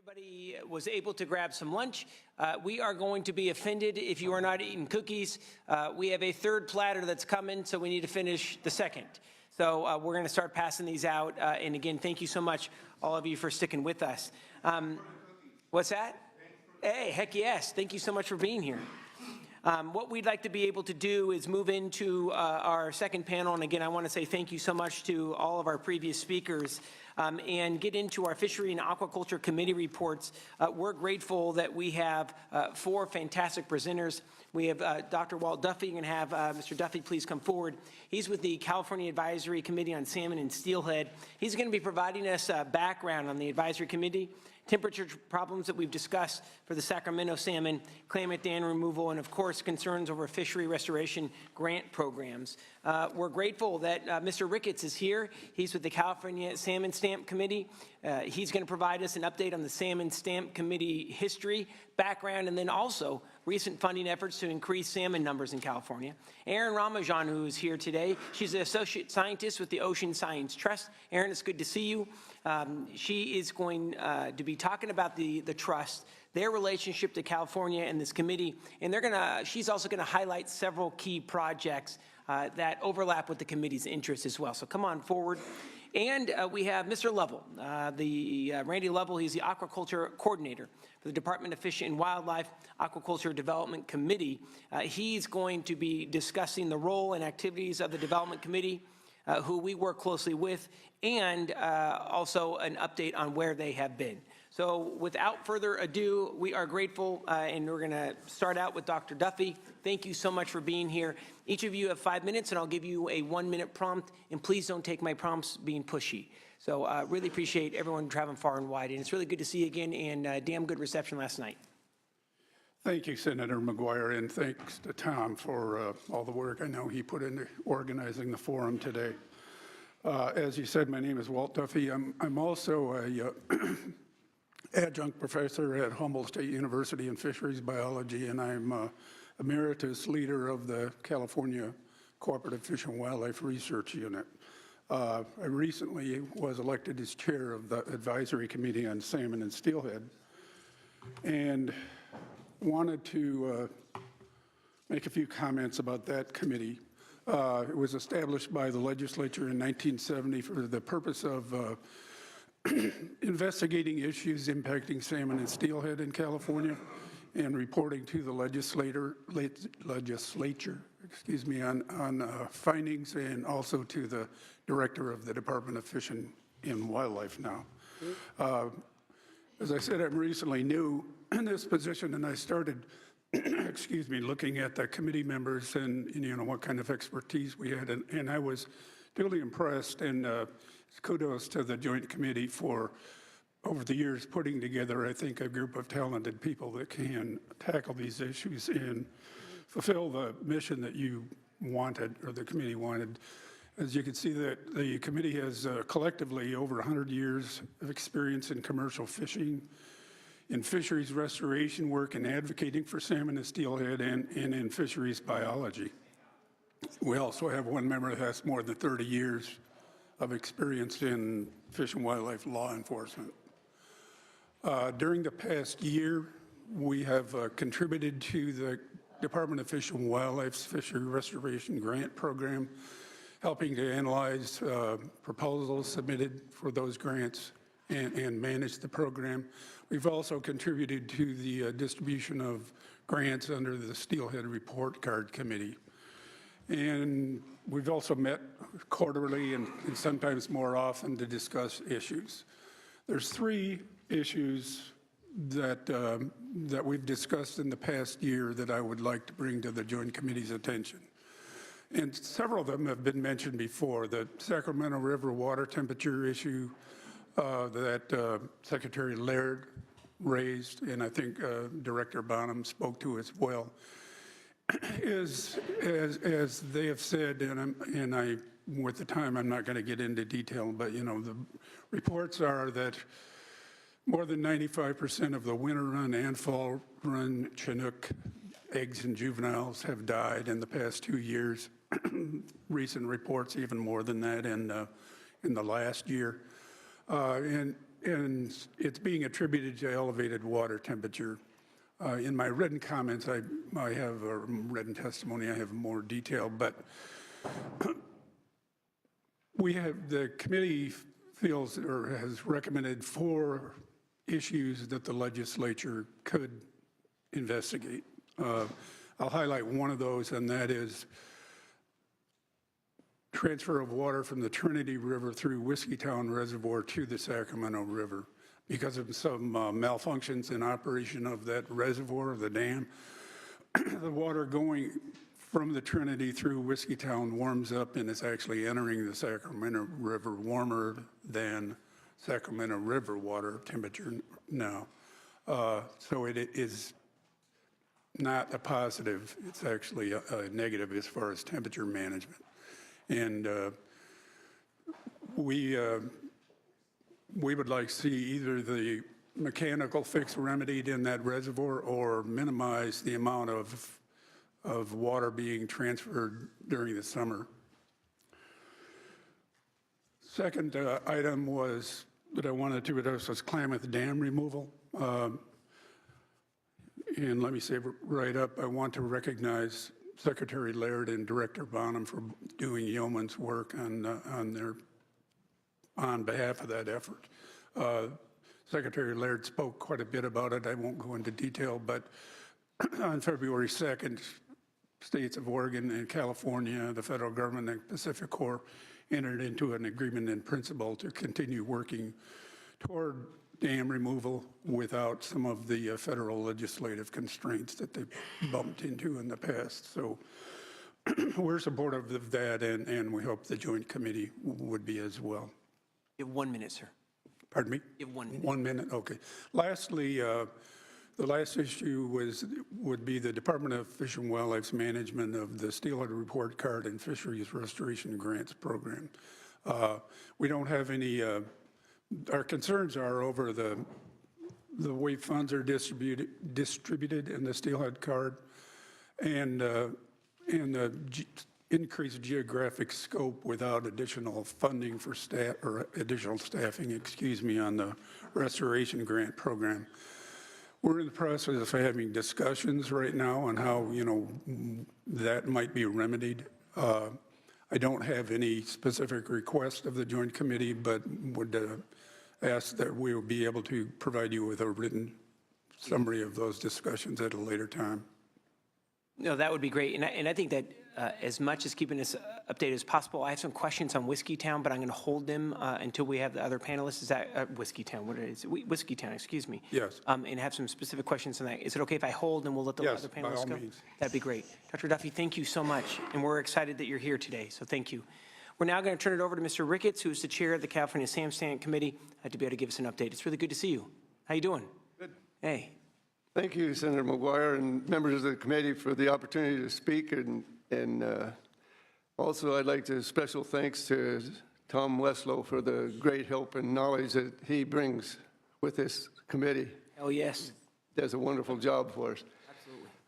everybody was able to grab some lunch. We are going to be offended if you are not eating cookies. We have a third platter that's coming, so we need to finish the second. So we're going to start passing these out. And again, thank you so much, all of you, for sticking with us. What's that? Hey, heck yes. Thank you so much for being here. What we'd like to be able to do is move into our second panel. And again, I want to say thank you so much to all of our previous speakers and get into our Fishery and Aquaculture Committee reports. We're grateful that we have 4 fantastic presenters. We have Dr. Walt Duffy. You're going to have Mr. Duffy please come forward. He's with the California Advisory Committee on Salmon and Steelhead. He's going to be providing us background on the advisory committee, temperature problems that we've discussed for the Sacramento salmon, climate dam removal, and of course concerns over fishery restoration grant programs. We're grateful that Mr. Ricketts is here. He's with the California Salmon Stamp Committee. He's going to provide us an update on the Salmon Stamp Committee history, background, and then also recent funding efforts to increase salmon numbers in California. Erin Ramajan, who is here today, she's an associate scientist with the Ocean Science Trust. Erin, it's good to see you. She is going to be talking about the trust, their relationship to California and this committee, and she's also going to highlight several key projects that overlap with the committee's interests as well. So come on forward. And we have Mr. Lovell, Randy Lovell. He's the aquaculture coordinator for the Department of Fish and Wildlife Aquaculture Development Committee. He's going to be discussing the role and activities of the Development Committee, who we work closely with, and also an update on where they have been. So without further ado, we are grateful, and we're going to start out with Dr. Duffy. Thank you so much for being here. Each of you have 5 minutes, and I'll give you a 1-minute prompt, and please don't take my prompts being pushy. So really appreciate everyone traveling far and wide, and it's really good to see you again, and damn good reception last night. Thank you, Senator McGuire, and thanks to Tom for all the work I know he put into organizing the forum today. As you said, my name is Walt Duffy. I'm also a adjunct professor at Humboldt State University in fisheries biology, and I'm emeritus leader of the California Cooperative Fish and Wildlife Research Unit. I recently was elected as chair of the Advisory Committee on Salmon and Steelhead, and wanted to make a few comments about that committee. It was established by the legislature in 1970 for the purpose of investigating issues impacting salmon and steelhead in California and reporting to the legislature on findings, and also to the director of the Department of Fish and Wildlife now. As I said, I'm recently new in this position, and I started looking at the committee members and what kind of expertise we had, and I was duly impressed, and kudos to the Joint Committee for, over the years, putting together, I think, a group of talented people that can tackle these issues and fulfill the mission that you wanted, or the committee wanted. As you can see, that the committee has collectively over 100 years of experience in commercial fishing, in fisheries restoration work, and advocating for salmon and steelhead, and in fisheries biology. We also have one member that has more than 30 years of experience in fish and wildlife law enforcement. During the past year, we have contributed to the Department of Fish and Wildlife's Fishery Restoration Grant Program, helping to analyze proposals submitted for those grants and manage the program. We've also contributed to the distribution of grants under the Steelhead Report Card Committee. And we've also met quarterly and sometimes more often to discuss issues. There's 3 issues that we've discussed in the past year that I would like to bring to the Joint Committee's attention. And several of them have been mentioned before. The Sacramento River water temperature issue that Secretary Laird raised, and I think Director Bonham spoke to as well, is, as they have said, and with the time I'm not going to get into detail, but the reports are that more than 95% of the winter run and fall run Chinook eggs and juveniles have died in the past 2 years. Recent reports even more than that in the last year. And and it's being attributed to elevated water temperature. In my written comments, I have, or written testimony, I have more detail, but the committee feels or has recommended 4 issues that the legislature could investigate. I'll highlight one of those, and that is transfer of water from the Trinity River through Whiskeytown Reservoir to the Sacramento River. Because of some malfunctions in operation of that reservoir, of the dam, the water going from the Trinity through Whiskeytown warms up and is actually entering the Sacramento River warmer than Sacramento River water temperature now. So it is not a positive, it's actually a negative as far as temperature management. And we would like to see either the mechanical fix remedied in that reservoir or minimize the amount of water being transferred during the summer. Second item was that I wanted to address was Klamath Dam removal. And let me say right up, I want to recognize Secretary Laird and Director Bonham for doing yeoman's work on behalf of that effort. Secretary Laird spoke quite a bit about it. I won't go into detail, but on February 2nd, states of Oregon and California, the federal government and Pacific Corps entered into an agreement in principle to continue working toward dam removal without some of the federal legislative constraints that they bumped into in the past. So we're supportive of that, and we hope the Joint Committee would be as well. You have 1 minute, sir. Pardon me? You have 1 minute. 1 minute, okay. Lastly, the last issue would be the Department of Fish and Wildlife's management of the Steelhead Report Card and Fisheries Restoration Grants Program. We don't have any, our concerns are over the way funds are distributed in the Steelhead Card and the increased geographic scope without additional funding for staff or additional staffing, excuse me, on the restoration grant program. We're in the process of having discussions right now on how, that might be remedied. I don't have any specific request of the Joint Committee, but would ask that we will be able to provide you with a written summary of those discussions at a later time. No, that would be great. And I think that as much as keeping us updated as possible, I have some questions on Whiskeytown, but I'm going to hold them until we have the other panelists. Is that Whiskeytown? What is it? Whiskeytown, excuse me. Yes. And have some specific questions on that. Is it okay if I hold and we'll let the other panelists go? Yes, by all means. That'd be great. Dr. Duffy, thank you so much. And we're excited that you're here today. So thank you. We're now going to turn it over to Mr. Ricketts, who is the chair of the California Sam Stand Committee, to be able to give us an update. It's really good to see you. How you doing? Good. Hey. Thank you, Senator McGuire, and members of the committee for the opportunity to speak. And also, I'd like to special thanks to Tom Weslow for the great help and knowledge that he brings with this committee. Oh, yes. He does a wonderful job for us.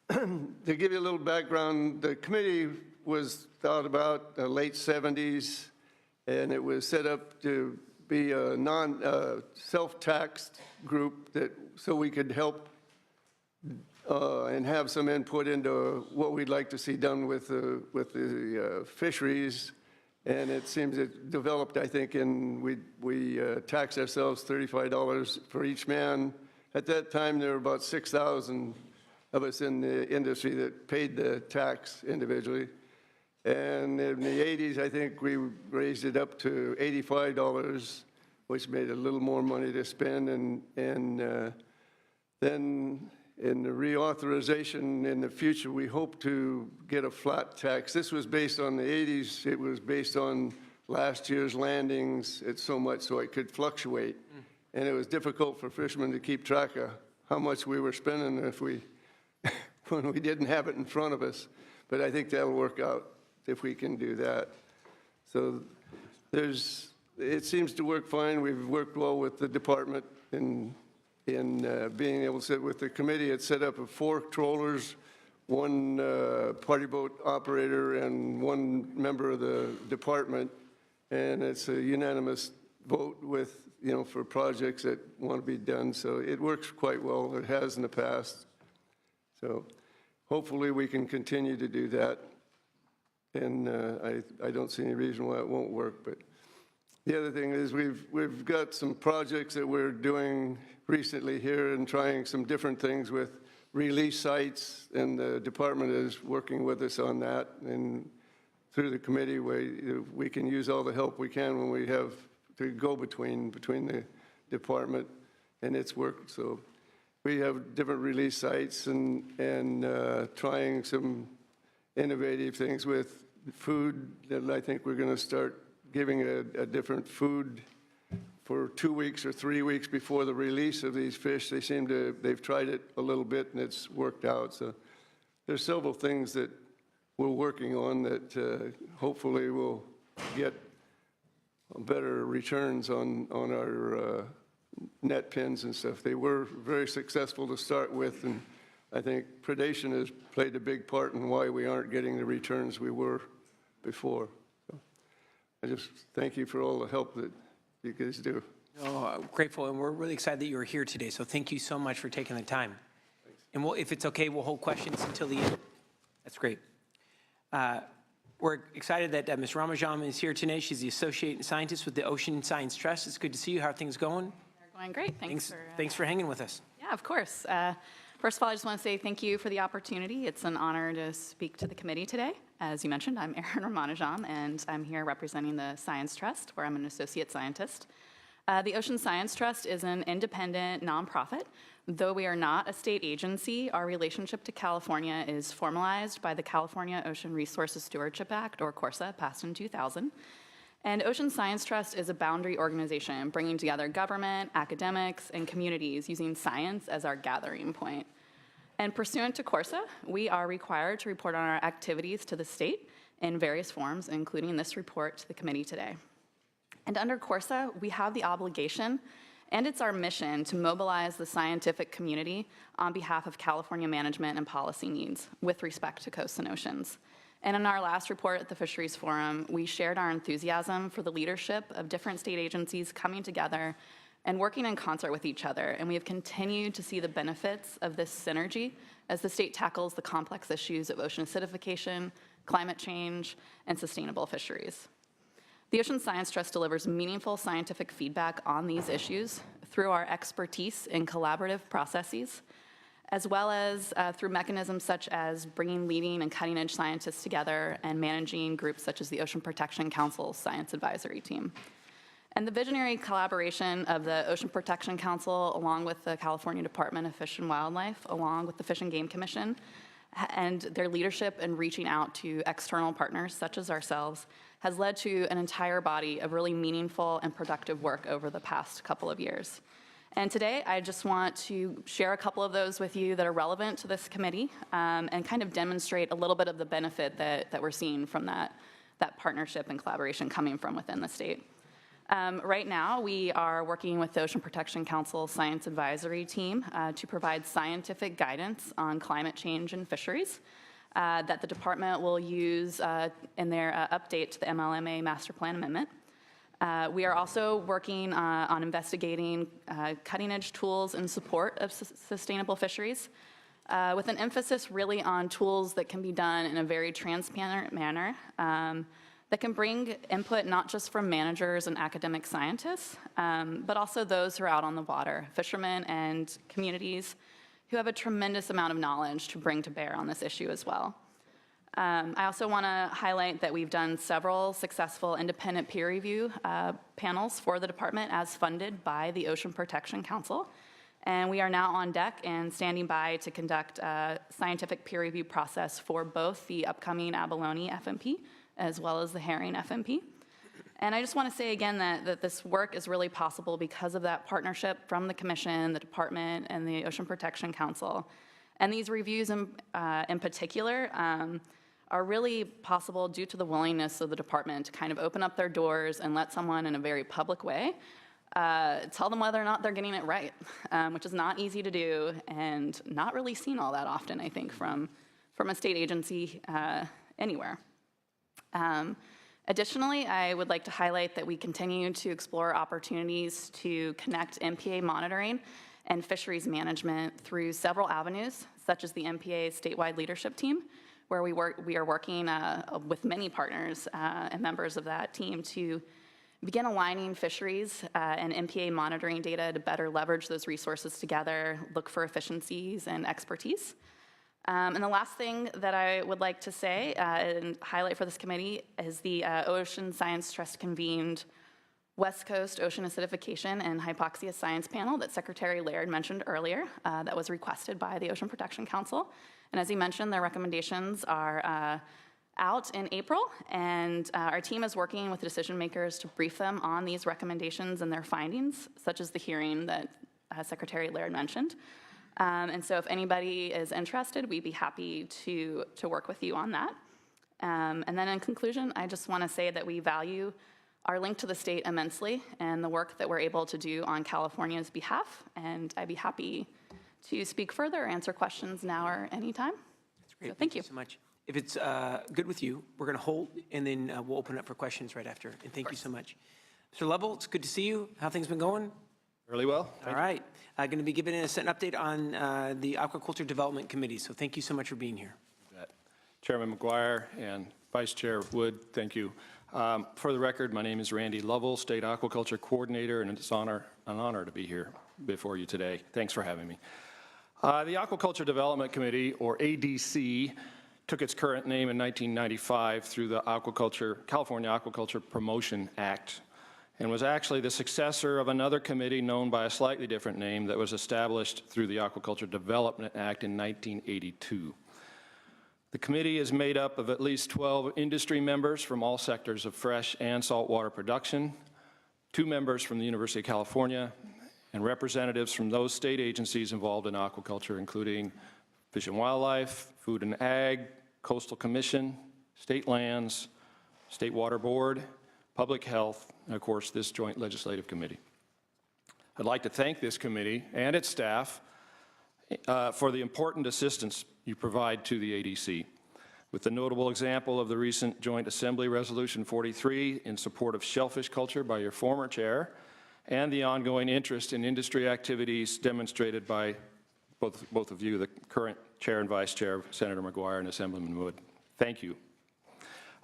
Absolutely. To give you a little background, the committee was thought about late 70s, and it was set up to be a self-taxed group so we could help and have some input into what we'd like to see done with the fisheries. And it seems it developed, I think, and we taxed ourselves $35 for each man. At that time, there were about 6,000 of us in the industry that paid the tax individually. And in the 80s, I think we raised it up to $85, which made a little more money to spend. And then in the reauthorization in the future, we hope to get a flat tax. This was based on the 80s. It was based on last year's landings. It's so much so it could fluctuate. And it was difficult for fishermen to keep track of how much we were spending when we didn't have it in front of us. But I think that'll work out if we can do that. So it seems to work fine. We've worked well with the department in being able to sit with the committee. It's set up of 4 trawlers, 1 party boat operator, and 1 member of the department. And it's a unanimous vote with, for projects that want to be done. So it works quite well. It has in the past. So hopefully we can continue to do that. And I don't see any reason why it won't work. But the other thing is we've got some projects that we're doing recently here and trying some different things with release sites, and the department is working with us on that. And through the committee, we can use all the help we can when we have to go between the department and its work. So we have different release sites and trying some innovative things with food. And I think we're going to start giving a different food for 2 weeks or 3 weeks before the release of these fish. They've tried it a little bit and it's worked out. So there's several things that we're working on that hopefully will get better returns on our net pens and stuff. They were very successful to start with, and I think predation has played a big part in why we aren't getting the returns we were before. So I just thank you for all the help that you guys do. Oh, grateful, and we're really excited that you were here today, so thank you so much for taking the time. And if it's okay, we'll hold questions until the end. That's great. We're excited that Ms. Ramajan is here today. She's the Associate Scientist with the Ocean Science Trust. It's good to see you. How are things going? They're going great. Thanks for hanging with us. Yeah, of course. First of all, I just want to say thank you for the opportunity. It's an honor to speak to the committee today. As you mentioned, I'm Erin Ramanujan, and I'm here representing the Science Trust, where I'm an associate scientist. The Ocean Science Trust is an independent nonprofit. Though we are not a state agency, our relationship to California is formalized by the California Ocean Resources Stewardship Act, or CORSA, passed in 2000. And Ocean Science Trust is a boundary organization bringing together government, academics, and communities using science as our gathering point. And pursuant to CORSA, we are required to report on our activities to the state in various forms, including this report to the committee today. And under CORSA, we have the obligation, and it's our mission, to mobilize the scientific community on behalf of California management and policy needs with respect to coasts and oceans. And in our last report at the Fisheries Forum, we shared our enthusiasm for the leadership of different state agencies coming together and working in concert with each other. And we have continued to see the benefits of this synergy as the state tackles the complex issues of ocean acidification, climate change, and sustainable fisheries. The Ocean Science Trust delivers meaningful scientific feedback on these issues through our expertise in collaborative processes, as well as through mechanisms such as bringing leading and cutting-edge scientists together and managing groups such as the Ocean Protection Council's Science Advisory Team. And the visionary collaboration of the Ocean Protection Council, along with the California Department of Fish and Wildlife, along with the Fish and Game Commission, and their leadership in reaching out to external partners such as ourselves, has led to an entire body of really meaningful and productive work over the past couple of years. And today, I just want to share a couple of those with you that are relevant to this committee and kind of demonstrate a little bit of the benefit that we're seeing from that partnership and collaboration coming from within the state. Right now, we are working with the Ocean Protection Council Science Advisory Team to provide scientific guidance on climate change and fisheries that the department will use in their update to the MLMA Master Plan Amendment. We are also working on investigating cutting-edge tools in support of sustainable fisheries, with an emphasis really on tools that can be done in a very transparent manner that can bring input not just from managers and academic scientists, but also those who are out on the water, fishermen and communities who have a tremendous amount of knowledge to bring to bear on this issue as well. I also want to highlight that we've done several successful independent peer review panels for the department as funded by the Ocean Protection Council. And we are now on deck and standing by to conduct a scientific peer review process for both the upcoming abalone FMP as well as the herring FMP. And I just want to say again that this work is really possible because of that partnership from the Commission, the Department, and the Ocean Protection Council. And these reviews in particular are really possible due to the willingness of the department to kind of open up their doors and let someone in a very public way tell them whether or not they're getting it right, which is not easy to do and not really seen all that often, I think, from a state agency anywhere. Additionally, I would like to highlight that we continue to explore opportunities to connect MPA monitoring and fisheries management through several avenues, such as the MPA statewide leadership team, where we are working with many partners and members of that team to begin aligning fisheries and MPA monitoring data to better leverage those resources together, look for efficiencies and expertise. And the last thing that I would like to say and highlight for this committee is the Ocean Science Trust convened West Coast Ocean Acidification and Hypoxia Science Panel that Secretary Laird mentioned earlier that was requested by the Ocean Protection Council. And as he mentioned, their recommendations are out in April, and our team is working with decision makers to brief them on these recommendations and their findings, such as the hearing that Secretary Laird mentioned. And so if anybody is interested, we'd be happy to work with you on that. And then in conclusion, I just want to say that we value our link to the state immensely and the work that we're able to do on California's behalf. And I'd be happy to speak further or answer questions now or anytime. That's great. So thank you So much. If it's good with you, we're going to hold, and then we'll open it up for questions right after. And thank you so much. Mr. Lovell, it's good to see you. How things been going? Really well. All right. I'm going to be giving us an update on the Aquaculture Development Committee. So thank you so much for being here. Chairman McGuire and Vice Chair Wood, thank you. For the record, my name is Randy Lovell, State Aquaculture Coordinator, and it's an honor to be here before you today. Thanks for having me. The Aquaculture Development Committee, or ADC, took its current name in 1995 through the California Aquaculture Promotion Act, and was actually the successor of another committee known by a slightly different name that was established through the Aquaculture Development Act in 1982. The committee is made up of at least 12 industry members from all sectors of fresh and saltwater production, 2 members from the University of California, and representatives from those state agencies involved in aquaculture, including Fish and Wildlife, Food and Ag, Coastal Commission, State Lands, State Water Board, Public Health, and of course this Joint Legislative Committee. I'd like to thank this committee and its staff for the important assistance you provide to the ADC, with the notable example of the recent Joint Assembly Resolution 43 in support of shellfish culture by your former chair, and the ongoing interest in industry activities demonstrated by both of you, the current chair and vice chair, Senator McGuire and Assemblyman Wood. Thank you.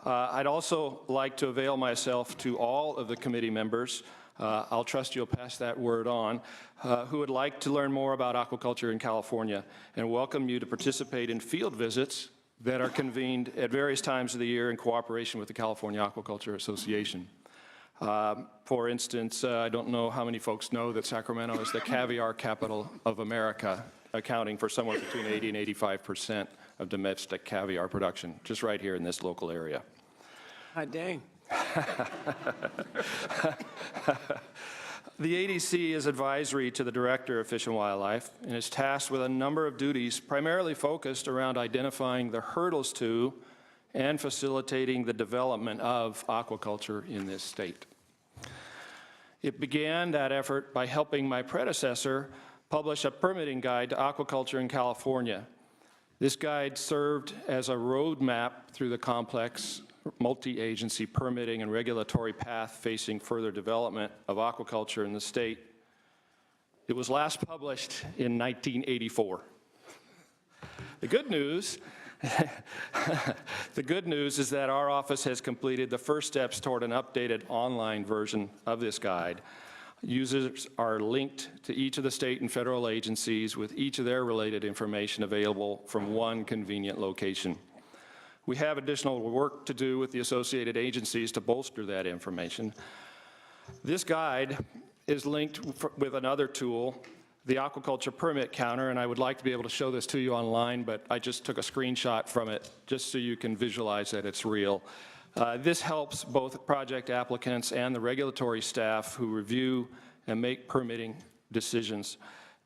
I'd also like to avail myself to all of the committee members, I'll trust you'll pass that word on, who would like to learn more about aquaculture in California, and welcome you to participate in field visits that are convened at various times of the year in cooperation with the California Aquaculture Association. For instance, I don't know how many folks know that Sacramento is the caviar capital of America, accounting for somewhere between 80 and 85% of domestic caviar production, just right here in this local area. Hot dang. The ADC is advisory to the Director of Fish and Wildlife and is tasked with a number of duties primarily focused around identifying the hurdles to and facilitating the development of aquaculture in this state. It began that effort by helping my predecessor publish a permitting guide to aquaculture in California. This guide served as a roadmap through the complex multi-agency permitting and regulatory path facing further development of aquaculture in the state. It was last published in 1984. The good news is that our office has completed the first steps toward an updated online version of this guide. Users are linked to each of the state and federal agencies with each of their related information available from one convenient location. We have additional work to do with the associated agencies to bolster that information. This guide is linked with another tool, the Aquaculture Permit Counter, and I would like to be able to show this to you online, but I just took a screenshot from it just so you can visualize that it's real. This helps both project applicants and the regulatory staff who review and make permitting decisions.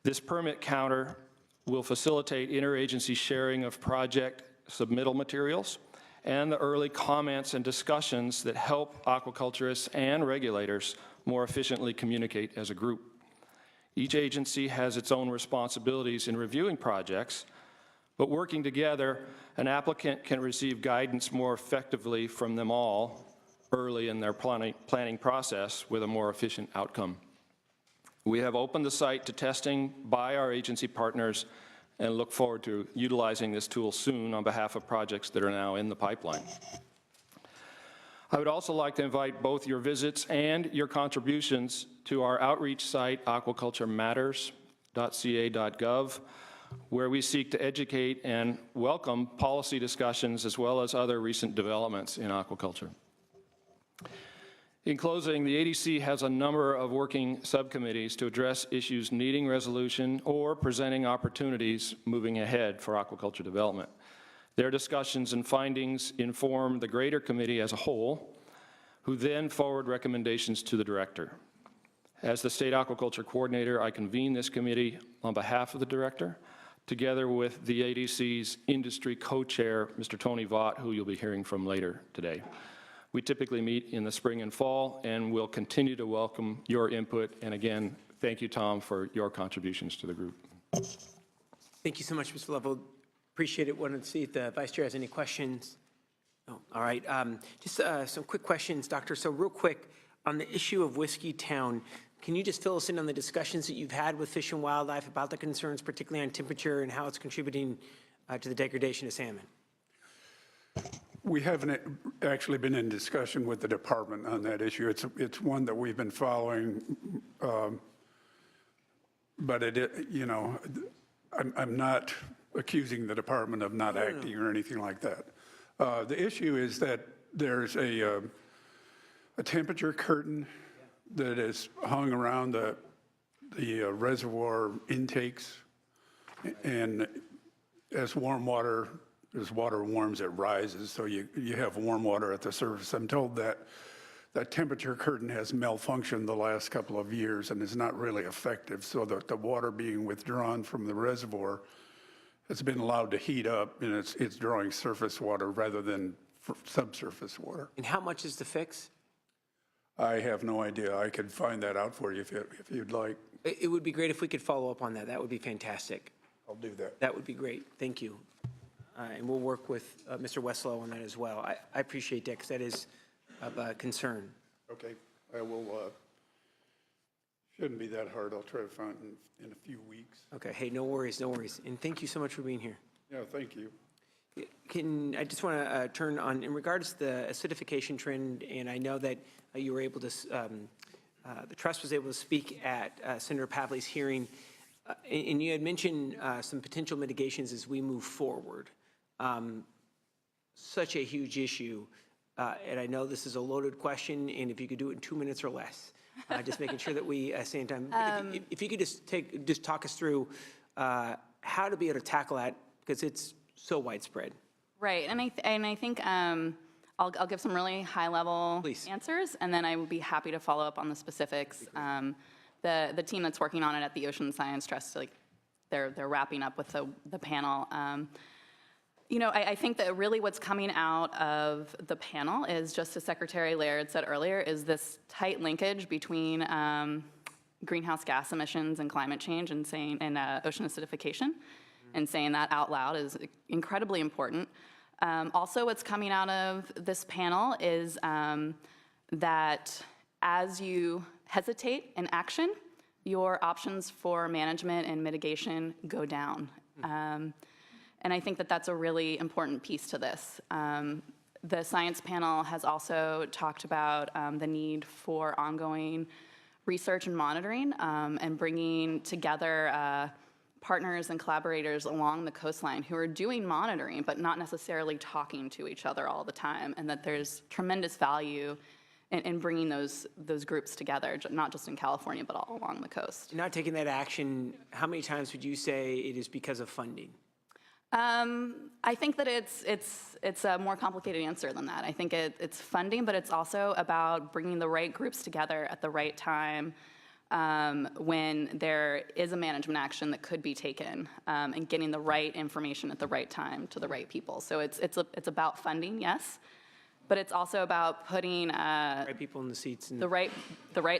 This permit counter will facilitate interagency sharing of project submittal materials and the early comments and discussions that help aquaculturists and regulators more efficiently communicate as a group. Each agency has its own responsibilities in reviewing projects, but working together, an applicant can receive guidance more effectively from them all early in their planning process with a more efficient outcome. We have opened the site to testing by our agency partners and look forward to utilizing this tool soon on behalf of projects that are now in the pipeline. I would also like to invite both your visits and your contributions to our outreach site, aquaculturematters.ca.gov, where we seek to educate and welcome policy discussions as well as other recent developments in aquaculture. In closing, the ADC has a number of working subcommittees to address issues needing resolution or presenting opportunities moving ahead for aquaculture development. Their discussions and findings inform the greater committee as a whole, who then forward recommendations to the director. As the state aquaculture coordinator, I convene this committee on behalf of the director, together with the ADC's industry co-chair, Mr. Tony Vaught, who you'll be hearing from later today. We typically meet in the spring and fall, and we'll continue to welcome your input. And again, thank you, Tom, for your contributions to the group. Thank you so much, Mr. Lovell. Appreciate it. Wanted to see if the vice chair has any questions. Oh, all right. Just some quick questions, Doctor. So real quick, on the issue of Whiskey Town, can you just fill us in on the discussions that you've had with Fish and Wildlife about the concerns, particularly on temperature and how it's contributing to the degradation of salmon? We haven't actually been in discussion with the department on that issue. It's one that we've been following, but I'm not accusing the department of not acting or anything like that. The issue is that there's a temperature curtain that is hung around the reservoir intakes, and as water warms, it rises, so you have warm water at the surface. I'm told that that temperature curtain has malfunctioned the last couple of years and is not really effective, so the water being withdrawn from the reservoir has been allowed to heat up, and it's drawing surface water rather than subsurface water. And how much is the fix? I have no idea. I could find that out for you if you'd like. It would be great if we could follow up on that. That would be fantastic. I'll do that. That would be great. Thank you. And we'll work with Mr. Westlow on that as well. I appreciate that because that is of concern. Okay, I will, shouldn't be that hard. I'll try to find it in a few weeks. Okay, hey, no worries, no worries. And thank you so much for being here. Yeah, thank you. I just want to turn on, in regards to the acidification trend, and I know that you were able to, the trust was able to speak at Senator Pavley's hearing, and you had mentioned some potential mitigations as we move forward. Such a huge issue, and I know this is a loaded question, and if you could do it in 2 minutes or less, just making sure that we stay in time. If you could just talk us through how to be able to tackle that, because it's so widespread. Right, and I think I'll give some really high-level answers, and then I would be happy to follow up on the specifics. The team that's working on it at the Ocean Science Trust, they're wrapping up with the panel. I think that really what's coming out of the panel is, just as Secretary Laird said earlier, is this tight linkage between greenhouse gas emissions and climate change and ocean acidification, and saying that out loud is incredibly important. Also, what's coming out of this panel is that as you hesitate in action, your options for management and mitigation go down. And I think that that's a really important piece to this. The science panel has also talked about the need for ongoing research and monitoring, and bringing together partners and collaborators along the coastline who are doing monitoring but not necessarily talking to each other all the time, and that there's tremendous value in bringing those groups together, not just in California but all along the coast. Not taking that action, how many times would you say it is because of funding? I think that it's a more complicated answer than that. I think it's funding, but it's also about bringing the right groups together at the right time, when there is a management action that could be taken, and getting the right information at the right time to the right people. So it's about funding, yes, but it's also about putting Right people in the seats. And the right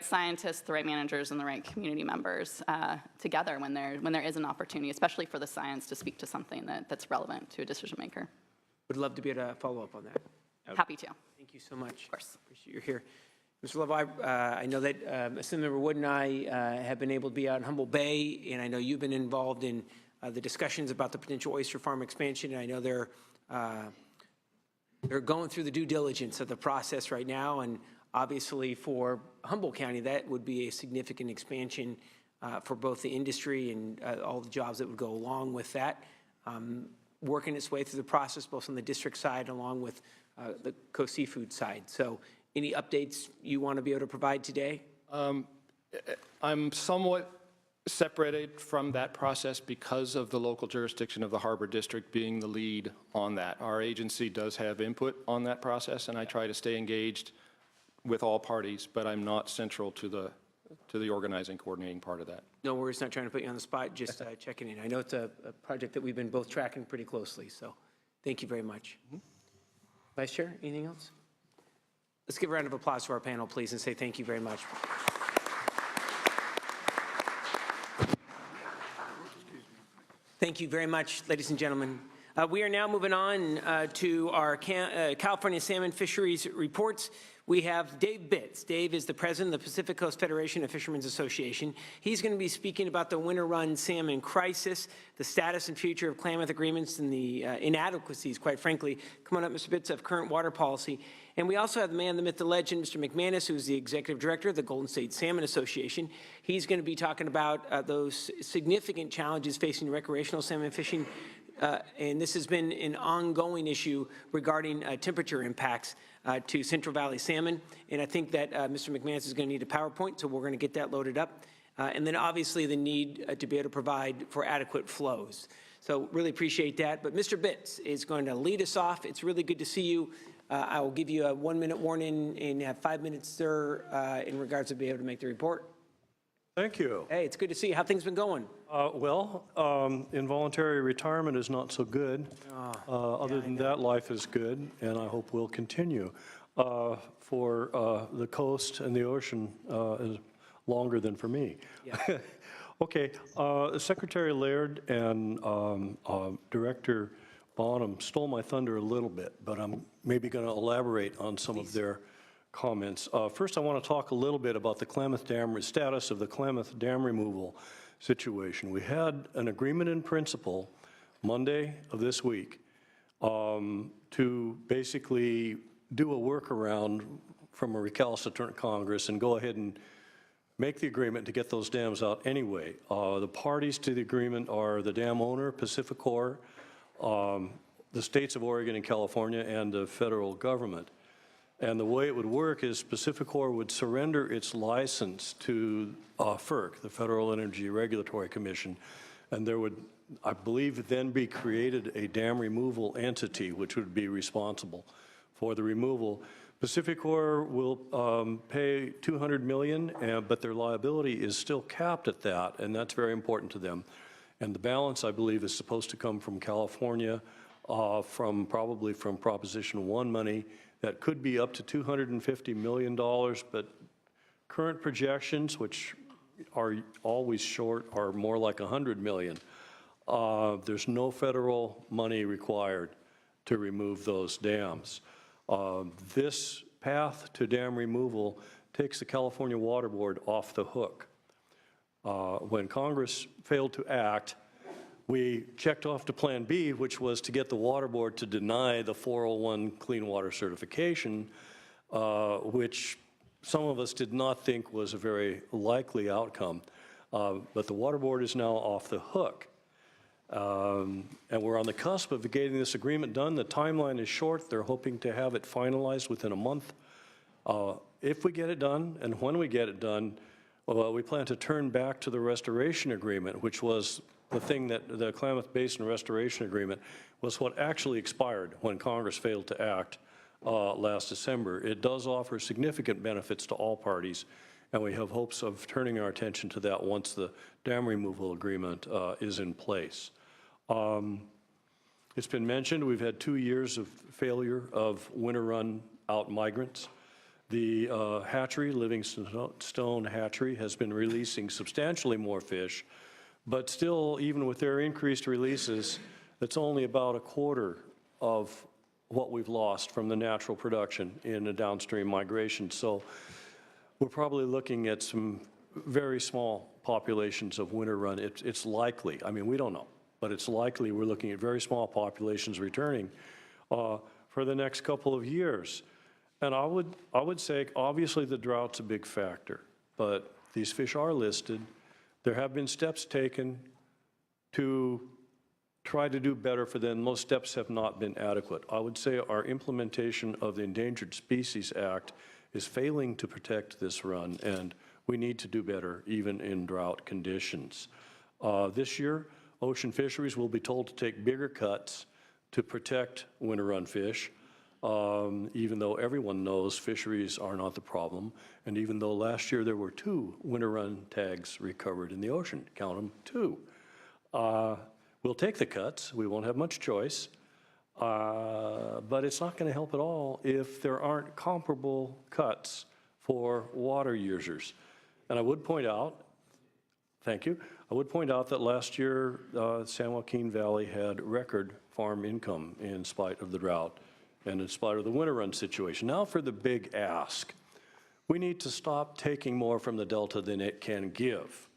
scientists, the right managers, and the right community members together when there is an opportunity, especially for the science to speak to something that's relevant to a decision maker. would love to be able to follow up on that. Happy to. Thank you you so much. Of course. Appreciate you're here. Mr. Lovell, I know that Assemblymember Wood and I have been able to be out in Humboldt Bay, and I know you've been involved in the discussions about the potential oyster farm expansion, and I know they're going through the due diligence of the process right now, and obviously for Humboldt County, that would be a significant expansion for both the industry and all the jobs that would go along with that, working its way through the process, both on the district side along with the Coast Seafood side. So any updates you want to be able to provide today? I'm somewhat separated from that process because of the local jurisdiction of the Harbor District being the lead on that. Our agency does have input on that process, and I try to stay engaged with all parties, but I'm not central to the organizing, coordinating part of that. No worries, not trying to put you on the spot, just checking in. I know it's a project that we've been both tracking pretty closely, so thank you very much. Vice Chair, anything else? Let's give a round of applause to our panel, please, and say thank you very much. Thank you very much, ladies and gentlemen. We are now moving on to our California Salmon Fisheries reports. We have Dave Bitts. Dave is the president of the Pacific Coast Federation of Fishermen's Association. He's going to be speaking about the winter run salmon crisis, the status and future of Klamath agreements, and the inadequacies, quite frankly. Come on up, Mr. Bitts, of current water policy. And we also have the man, the myth, the legend, Mr. McManus, who's the executive director of the Golden State Salmon Association. He's going to be talking about those significant challenges facing recreational salmon fishing. And this has been an ongoing issue regarding temperature impacts to Central Valley salmon. And I think that Mr. McManus is going to need a PowerPoint, so we're going to get that loaded up. And then obviously the need to be able to provide for adequate flows. So really appreciate that. But Mr. Bitts is going to lead us off. It's really good to see you. I will give you a 1-minute warning and have 5 minutes, sir, in regards to being able to make the report. Thank you. Hey, it's good to see you. How things been going? Involuntary retirement is not so good. Other than that, life is good, and I hope will continue for the coast and the ocean is longer than for me. Yeah. Okay, Secretary Laird and Director Bonham stole my thunder a little bit, but I'm maybe going to elaborate on some of their comments. First, I want to talk a little bit about the Klamath Dam, status of the Klamath Dam removal situation. We had an agreement in principle Monday of this week to basically do a workaround from a recalcitrant Congress and go ahead and make the agreement to get those dams out anyway. The parties to the agreement are the dam owner, Pacificor, the states of Oregon and California, and the federal government. And the way it would work is Pacificor would surrender its license to FERC, the Federal Energy Regulatory Commission, and there would, I believe, then be created a dam removal entity which would be responsible for the removal. Pacificor will pay $200 million, but their liability is still capped at that, and that's very important to them. And the balance, I believe, is supposed to come from California, probably from Proposition 1 money. That could be up to $250 million, but current projections, which are always short, are more like $100 million. There's no federal money required to remove those dams. This path to dam removal takes the California Water Board off the hook. When Congress failed to act, we checked off to Plan B, which was to get the Water Board to deny the 401 clean water certification, which some of us did not think was a very likely outcome. But the Water Board is now off the hook. And we're on the cusp of getting this agreement done. The timeline is short. They're hoping to have it finalized within a month. If we get it done, and when we get it done, well, we plan to turn back to the restoration agreement, which was the thing that the Klamath Basin Restoration Agreement was what actually expired when Congress failed to act last December. It does offer significant benefits to all parties, and we have hopes of turning our attention to that once the dam removal agreement is in place. It's been mentioned we've had 2 years of failure of winter run out migrants. The hatchery, Livingstone Hatchery, has been releasing substantially more fish, but still, even with their increased releases, it's only about a quarter of what we've lost from the natural production in the downstream migration. So we're probably looking at some very small populations of winter run. It's likely, I mean, we don't know, but it's likely we're looking at very small populations returning for the next couple of years. And I would say, obviously, the drought's a big factor, but these fish are listed. There have been steps taken to try to do better for them. Those steps have not been adequate. I would say our implementation of the Endangered Species Act is failing to protect this run, and we need to do better even in drought conditions. This year, ocean fisheries will be told to take bigger cuts to protect winter run fish, even though everyone knows fisheries are not the problem, and even though last year there were 2 winter run tags recovered in the ocean, count them, 2. We'll take the cuts, we won't have much choice, but it's not going to help at all if there aren't comparable cuts for water users. And I would point out, thank you, I would point out that last year San Joaquin Valley had record farm income in spite of the drought and in spite of the winter run situation. Now for the big ask. We need to stop taking more from the Delta than it can give.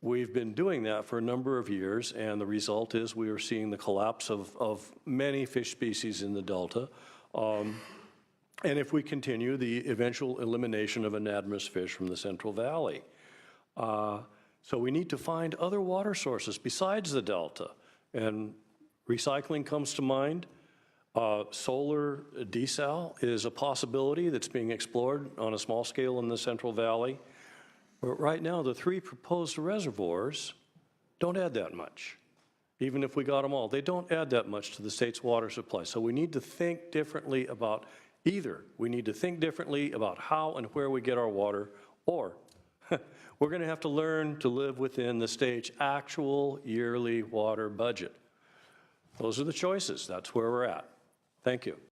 We've been doing that for a number of years, and the result is we are seeing the collapse of many fish species in the Delta. And if we continue, the eventual elimination of anadromous fish from the Central Valley. So we need to find other water sources besides the Delta. And recycling comes to mind. Solar desal is a possibility that's being explored on a small scale in the Central Valley. But right now, the 3 proposed reservoirs don't add that much. Even if we got them all, they don't add that much to the state's water supply. So we need to think differently about either. We need to think differently about how and where we get our water, or we're going to have to learn to live within the state's actual yearly water budget. Those are the choices. That's where we're at. Thank you.